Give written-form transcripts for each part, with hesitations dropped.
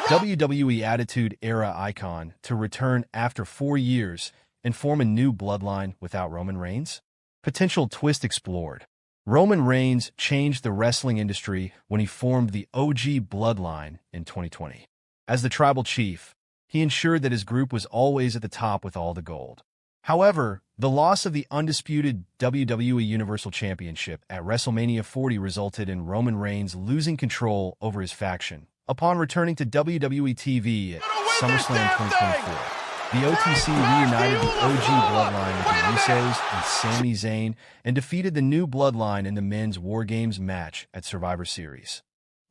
WWE Attitude Era icon to return after 4 years and form a new bloodline without Roman Reigns? Potential twist explored. Roman Reigns changed the wrestling industry when he formed the OG Bloodline in 2020. As the tribal chief, he ensured that his group was always at the top with all the gold. However, the loss of the undisputed WWE Universal Championship at WrestleMania 40 resulted in Roman Reigns losing control over his faction upon returning to WWE TV at SummerSlam 2024. The OTC reunited the OG Bloodline with the Usos and Sami Zayn and defeated the new Bloodline in the men's WarGames match at Survivor Series,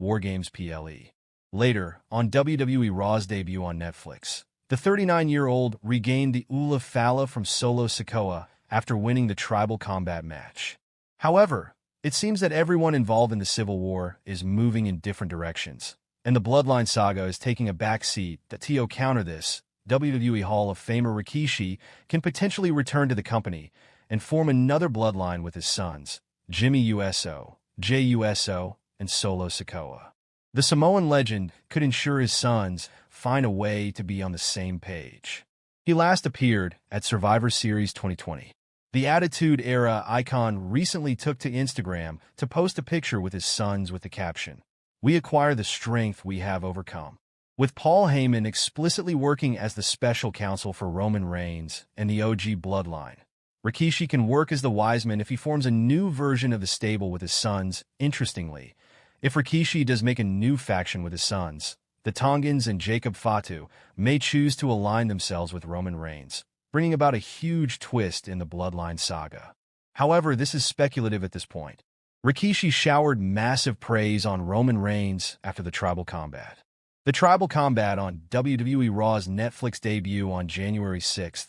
WarGames PLE. Later, on WWE Raw's debut on Netflix, the 39-year-old regained the Ula Fala from Solo Sikoa after winning the tribal combat match. However, it seems that everyone involved in the Civil War is moving in different directions, and the Bloodline saga is taking a back seat. To counter this, WWE Hall of Famer Rikishi can potentially return to the company and form another bloodline with his sons, Jimmy Uso, Jey Uso, and Solo Sikoa. The Samoan legend could ensure his sons find a way to be on the same page. He last appeared at Survivor Series 2020. The Attitude Era icon recently took to Instagram to post a picture with his sons with the caption, "We acquire the strength we have overcome." With Paul Heyman explicitly working as the special counsel for Roman Reigns and the OG Bloodline, Rikishi can work as the wise man if he forms a new version of the stable with his sons. Interestingly, if Rikishi does make a new faction with his sons, the Tongans and Jacob Fatu may choose to align themselves with Roman Reigns, bringing about a huge twist in the Bloodline saga. However, this is speculative at this point. Rikishi showered massive praise on Roman Reigns after the tribal combat. The tribal combat on WWE Raw's Netflix debut on January 6,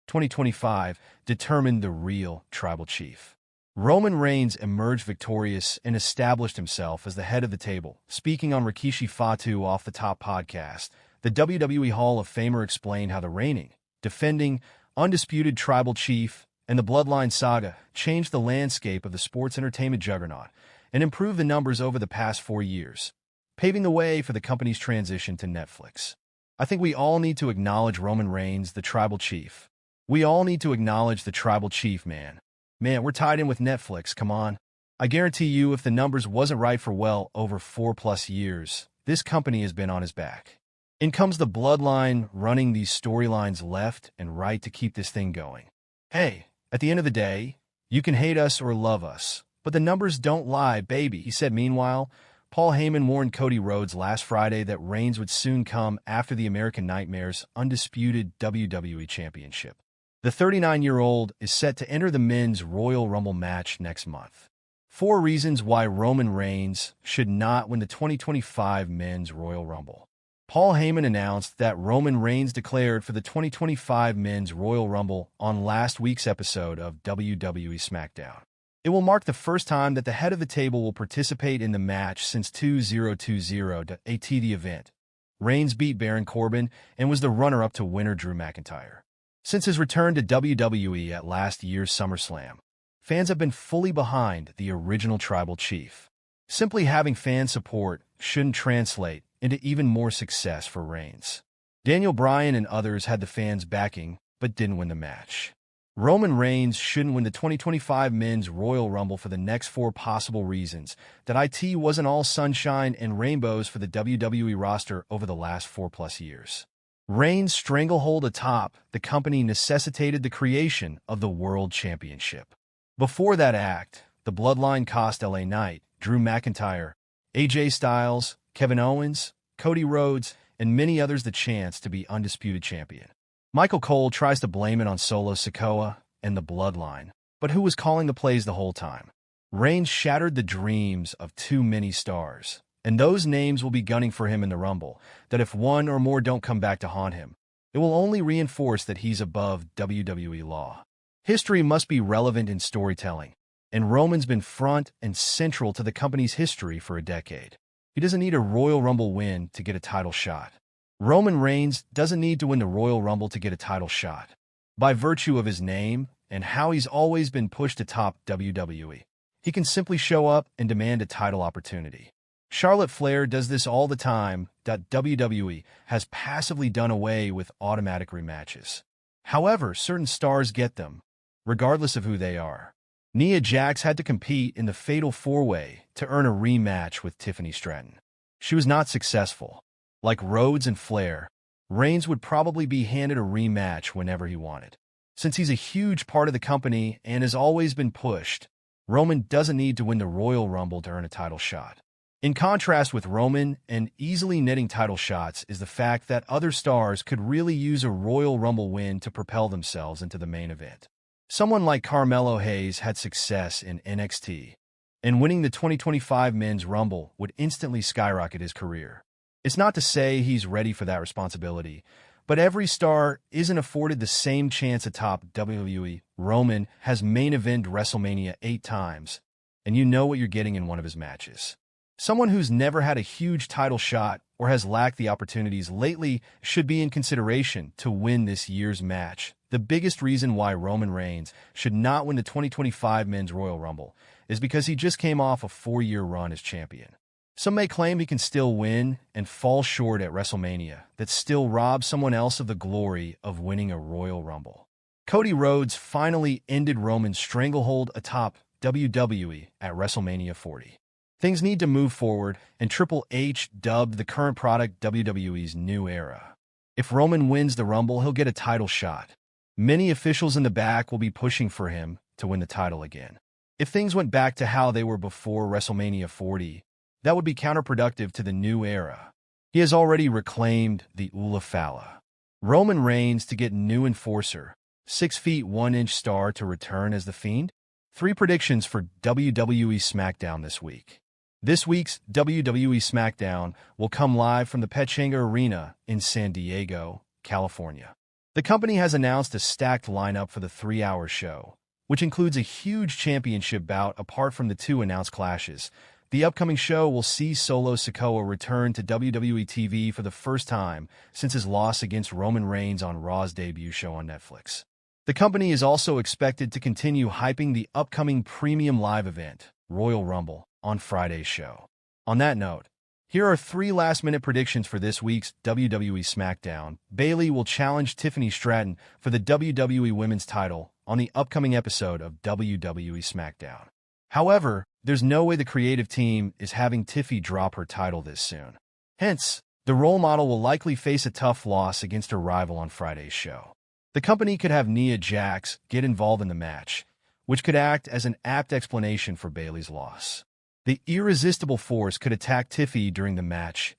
2025, determined the real tribal chief. Roman Reigns emerged victorious and established himself as the head of the table. Speaking on Rikishi Fatu Off the Top podcast, the WWE Hall of Famer explained how the reigning, defending, undisputed tribal chief and the Bloodline saga changed the landscape of the sports entertainment juggernaut and improved the numbers over the past 4 years, paving the way for the company's transition to Netflix. I think we all need to acknowledge Roman Reigns, the tribal chief. We all need to acknowledge the tribal chief, man. Man, we're tied in with Netflix, come on. I guarantee you if the numbers wasn't right for well over 4+ years, this company has been on his back. In comes the Bloodline running these storylines left and right to keep this thing going. Hey, at the end of the day, you can hate us or love us, but the numbers don't lie, baby, he said. Meanwhile, Paul Heyman warned Cody Rhodes last Friday that Reigns would soon come after the American Nightmare's undisputed WWE Championship. The 39-year-old is set to enter the men's Royal Rumble match next month. 4 reasons why Roman Reigns should not win the 2025 men's Royal Rumble. Paul Heyman announced that Roman Reigns declared for the 2025 men's Royal Rumble on last week's episode of WWE SmackDown. It will mark the first time that the head of the table will participate in the match since 2020 at the event. Reigns beat Baron Corbin and was the runner-up to winner Drew McIntyre. Since his return to WWE at last year's SummerSlam, fans have been fully behind the original tribal chief. Simply having fan support shouldn't translate into even more success for Reigns. Daniel Bryan and others had the fans backing, but didn't win the match. Roman Reigns shouldn't win the 2025 men's Royal Rumble for the next 4 possible reasons. That it wasn't all sunshine and rainbows for the WWE roster over the last 4+ years. Reigns' stranglehold atop the company necessitated the creation of the World Championship. Before that act, the Bloodline cost LA Knight, Drew McIntyre, AJ Styles, Kevin Owens, Cody Rhodes, and many others the chance to be undisputed champion. Michael Cole tries to blame it on Solo Sikoa and the Bloodline, but who was calling the plays the whole time? Reigns shattered the dreams of too many stars, and those names will be gunning for him in the Rumble, that if one or more don't come back to haunt him, it will only reinforce that he's above WWE law. History must be relevant in storytelling, and Roman's been front and central to the company's history for a decade. He doesn't need a Royal Rumble win to get a title shot. Roman Reigns doesn't need to win the Royal Rumble to get a title shot. By virtue of his name and how he's always been pushed atop WWE, he can simply show up and demand a title opportunity. Charlotte Flair does this all the time. WWE has passively done away with automatic rematches. However, certain stars get them, regardless of who they are. Nia Jax had to compete in the Fatal 4-Way to earn a rematch with Tiffany Stratton. She was not successful. Like Rhodes and Flair, Reigns would probably be handed a rematch whenever he wanted. Since he's a huge part of the company and has always been pushed, Roman doesn't need to win the Royal Rumble to earn a title shot. In contrast with Roman and easily netting title shots is the fact that other stars could really use a Royal Rumble win to propel themselves into the main event. Someone like Carmelo Hayes had success in NXT, and winning the 2025 Men's Rumble would instantly skyrocket his career. It's not to say he's ready for that responsibility, but every star isn't afforded the same chance atop WWE. Roman has main evented WrestleMania 8 times, and you know what you're getting in one of his matches. Someone who's never had a huge title shot or has lacked the opportunities lately should be in consideration to win this year's match. The biggest reason why Roman Reigns should not win the 2025 Men's Royal Rumble is because he just came off a 4-year run as champion. Some may claim he can still win and fall short at WrestleMania. That still robs someone else of the glory of winning a Royal Rumble. Cody Rhodes finally ended Roman's stranglehold atop WWE at WrestleMania 40. Things need to move forward, and Triple H dubbed the current product WWE's new era. If Roman wins the Rumble, he'll get a title shot. Many officials in the back will be pushing for him to win the title again. If things went back to how they were before WrestleMania 40, that would be counterproductive to the new era. He has already reclaimed the Ula Fala. Roman Reigns to get new enforcer, 6 feet 1 inch star to return as The Fiend. 3 predictions for WWE SmackDown this week. This week's WWE SmackDown will come live from the Pechanga Arena in San Diego, California. The company has announced a stacked lineup for the 3-hour show, which includes a huge championship bout apart from the 2 announced clashes. The upcoming show will see Solo Sikoa return to WWE TV for the first time since his loss against Roman Reigns on Raw's debut show on Netflix. The company is also expected to continue hyping the upcoming premium live event, Royal Rumble, on Friday's show. On that note, here are 3 last-minute predictions for this week's WWE SmackDown. Bayley will challenge Tiffany Stratton for the WWE Women's title on the upcoming episode of WWE SmackDown. However, there's no way the creative team is having Tiffy drop her title this soon. Hence, the role model will likely face a tough loss against her rival on Friday's show. The company could have Nia Jax get involved in the match, which could act as an apt explanation for Bayley's loss. The irresistible force could attack Tiffy during the match.